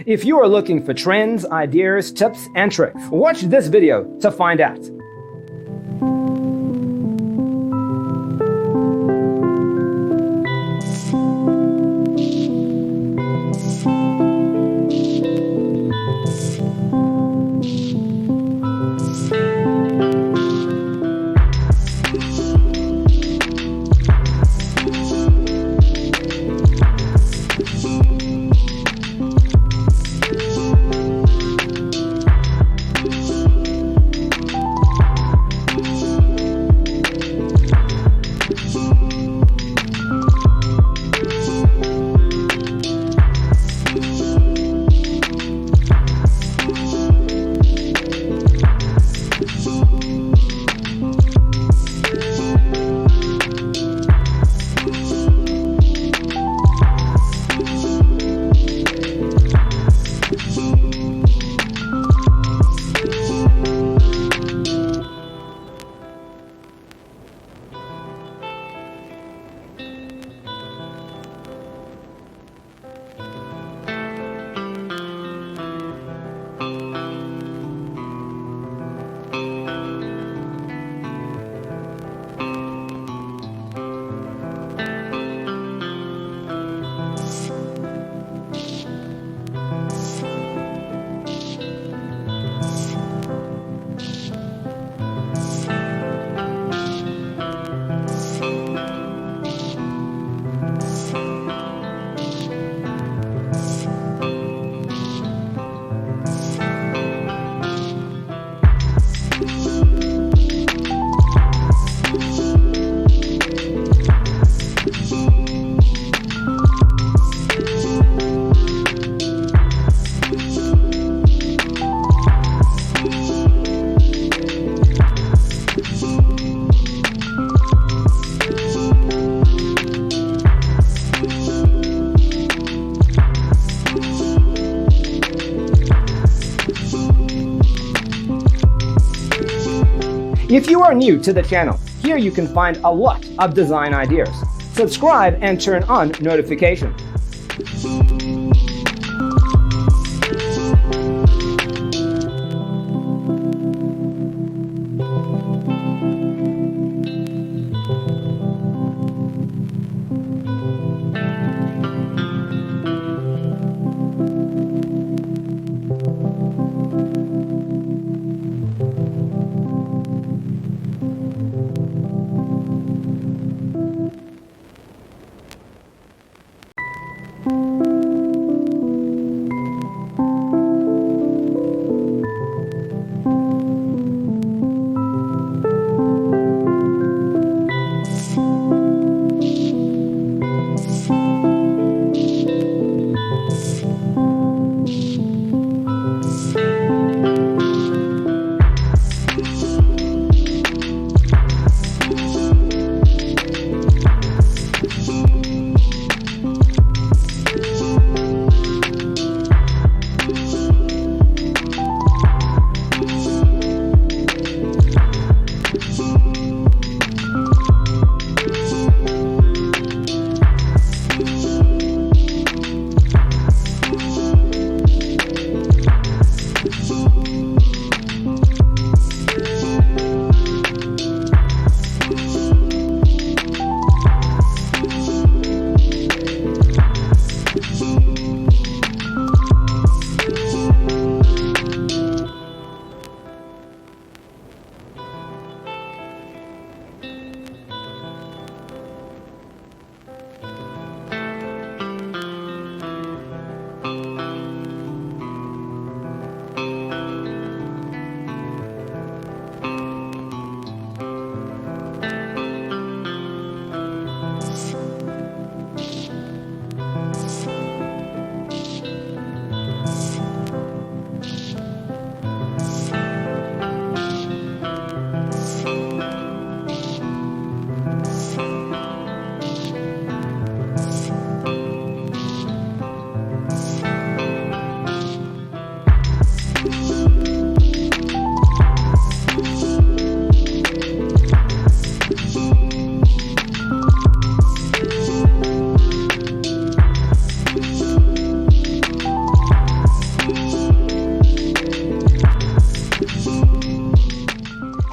If you are looking for trends, ideas, tips, and tricks, watch this video to find out. If you are new to the channel, here you can find a lot of design ideas. Subscribe and turn on notifications.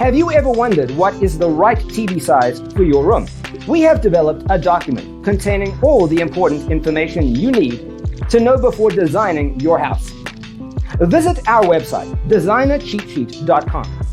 Have you ever wondered what is the right TV size for your room? We have developed a document containing all the important information you need to know before designing your house. Visit our website, designercheatsheet.com.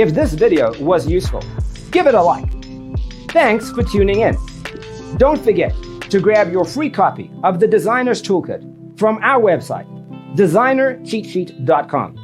If this video was useful, give it a like. Thanks for tuning in. Don't forget to grab your free copy of the Designer's Toolkit from our website, designercheatsheet.com.